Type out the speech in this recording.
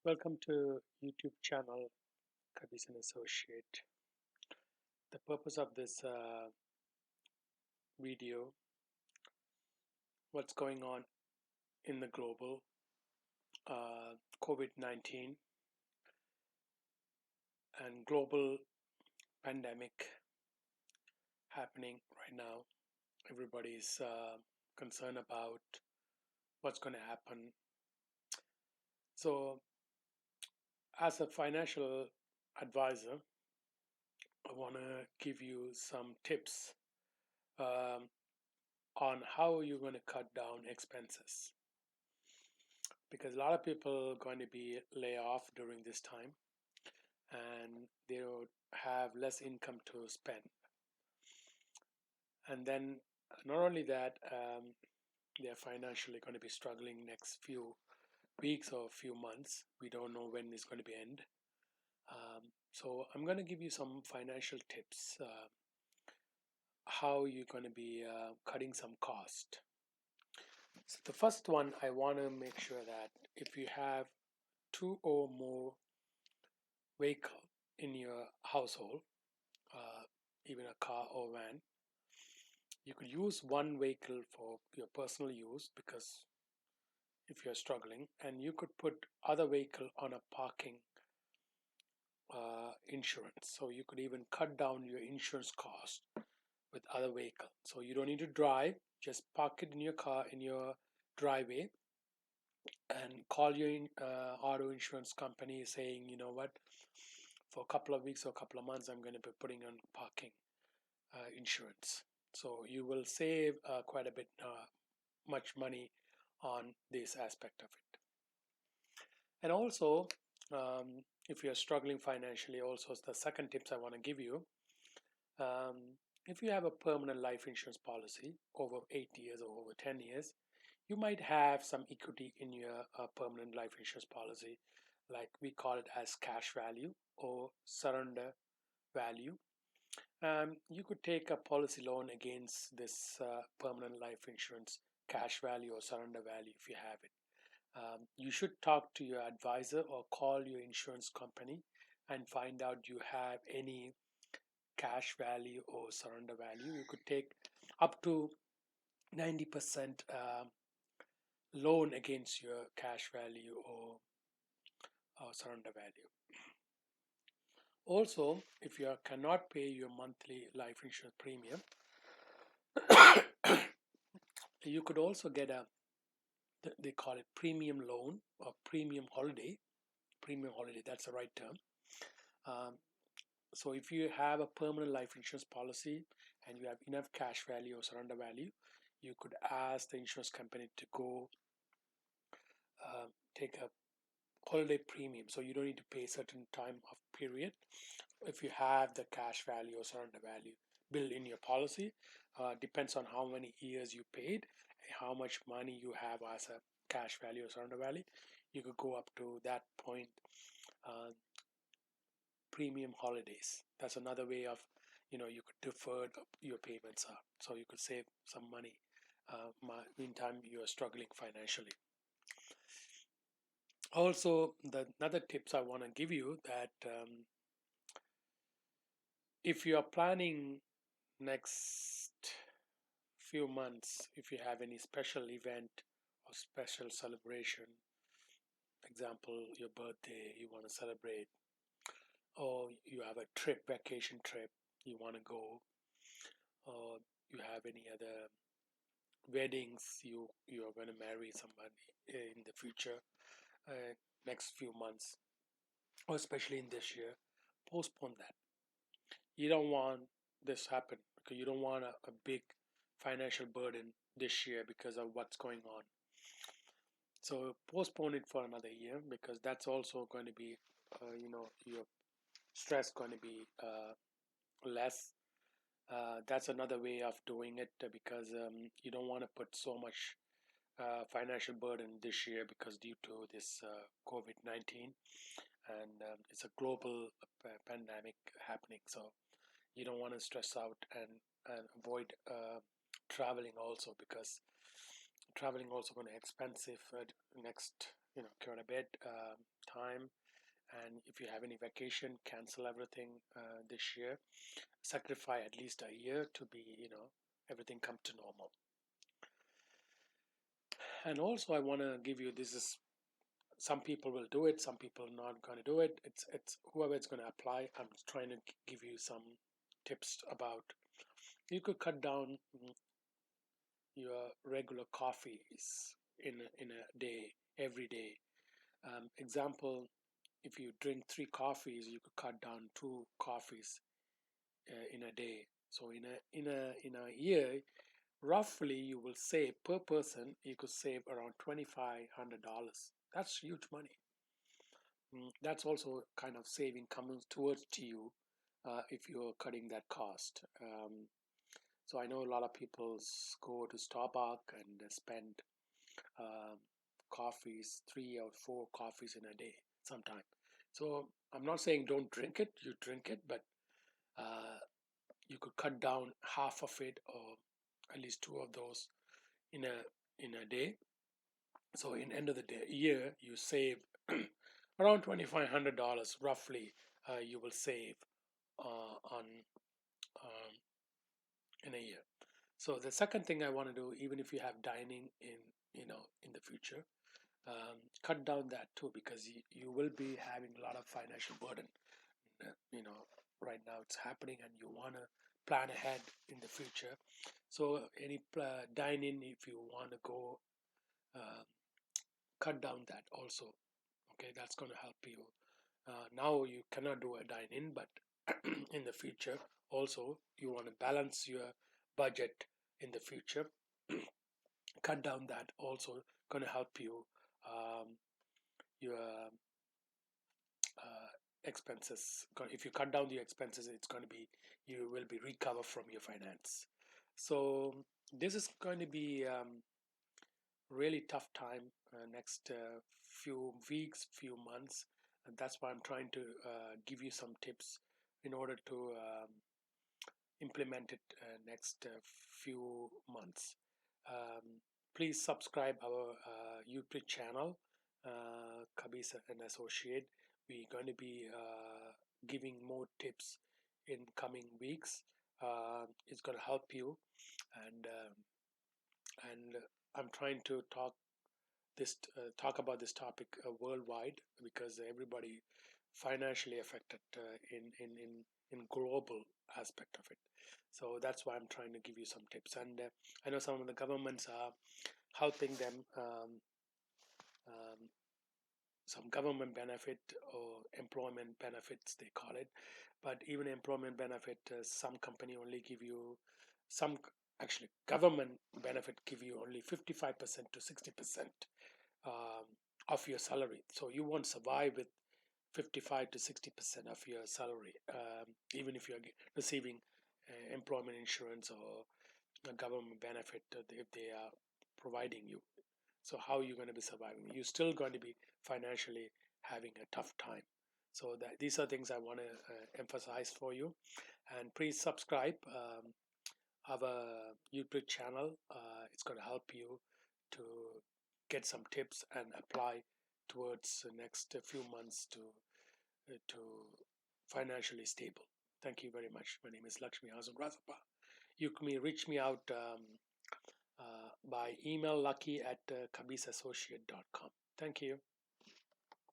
Welcome to YouTube channel Kabis and Associate. The purpose of this video, what's going on in the global COVID-19 and global pandemic happening right now. Everybody's concerned about what's going to happen. So, as a financial advisor, I want to give you some tips um, on how you're going to cut down expenses, because a lot of people are going to be laid off during this time and they would have less income to spend. And then not only that, they're financially going to be struggling next few weeks or few months. We don't know when it's going to be end. So I'm going to give you some financial tips, how you're going to be cutting some cost. So the first one, I want to make sure that if you have two or more vehicle in your household, uh, even a car or van, you could use one vehicle for your personal use, because if you're struggling, and you could put other vehicle on a parking insurance, so you could even cut down your insurance cost with other vehicle. So you don't need to drive, just park it in your car in your driveway and call your auto insurance company saying, you know what, for a couple of weeks or a couple of months I'm going to be putting on parking insurance. So you will save quite a bit much money on this aspect of it. And also, if you're struggling financially, also the second tips I want to give you, if you have a permanent life insurance policy over 8 years or over 10 years, you might have some equity in your permanent life insurance policy, like we call it as cash value or surrender value. You could take a policy loan against this permanent life insurance cash value or surrender value if you have it. You should talk to your advisor or call your insurance company and find out you have any cash value or surrender value. You could take up to 90% loan against your cash value or surrender value. Also, if you cannot pay your monthly life insurance premium, you could also get a, they call it premium loan or premium holiday. Premium holiday, that's the right term. So if you have a permanent life insurance policy and you have enough cash value or surrender value, you could ask the insurance company to go take a holiday premium, so you don't need to pay a certain time of period if you have the cash value or surrender value built in your policy. Depends on how many years you paid and how much money you have as a cash value or surrender value. You could go up to that point. Premium holidays, that's another way of, you could defer your payments up, so you could save some money meantime you are struggling financially. Also, the another tips I want to give you that if you are planning next few months, if you have any special event or special celebration, example your birthday you want to celebrate, or you have a trip, vacation trip you want to go, or you have any other weddings, you are going to marry somebody in the future, next few months, or especially in this year, postpone that. You don't want this happen, because you don't want a big financial burden this year because of what's going on. So postpone it for another year, because that's also going to be your stress going to be less. That's another way of doing it, because you don't want to put so much financial burden this year, because due to this COVID-19, and it's a global pandemic happening. So you don't want to stress out and avoid traveling also, because traveling also going to expensive next go to bed time. And if you have any vacation, cancel everything this year. Sacrifice at least a year to be, everything come to normal. And also, I want to give you this is some people will do it, some people are not going to do it. It's whoever it's going to apply. I'm trying to give you some tips about you could cut down your regular coffees in a day every day. Example, if you drink 3 coffees, you could cut down 2 coffees in a day. So in a year, roughly you will save per person. You could save around $2,500. That's huge money. That's also kind of saving coming towards to you if you're cutting that cost. So I know a lot of people go to Starbucks and spend um, coffees, 3 or 4 coffees in a day sometime. So I'm not saying don't drink it. You drink it, but uh, you could cut down half of it or at least 2 of those in a day. So in end of the day, year you save around $2,500 roughly. You will save on um, in a year. So the second thing I want to do, even if you have dining in the future, cut down that too because you will be having a lot of financial burden. Uh, you know, right now it's happening, and you want to plan ahead in the future. So any dining, if you want to go, uh, cut down that also. Okay, that's going to help you. Now you cannot do a dine in, but in the future also you want to balance your budget in the future. Cut down that also going to help you your expenses. If you cut down your expenses, it's going to be you will be recover from your finance. So this is going to be really tough time next few weeks, few months, and that's why I'm trying to give you some tips in order to implement it next few months. Um, Please subscribe our YouTube channel, Kabisa and Associate. We're going to be giving more tips in coming weeks. It's going to help you, and I'm trying to talk about this topic worldwide because everybody financially affected in global aspect of it. So that's why I'm trying to give you some tips. And I know some of the governments are helping them. Um, some government benefit or employment benefits they call it, but even employment benefit, some company only give you some, actually government benefit give you only 55% to 60% um, of your salary. So you won't survive with 55 to 60% of your salary, even if you're receiving employment insurance or a government benefit if they are providing you. So how are you going to be surviving? You're still going to be financially having a tough time. So these are things I want to emphasize for you. And please subscribe our YouTube channel. It's going to help you to get some tips and apply towards the next few months to financially stable. Thank you very much. My name is Lakshmi Hasan Razapa. You can reach me out by email lucky at kabisassociate.com. Thank you.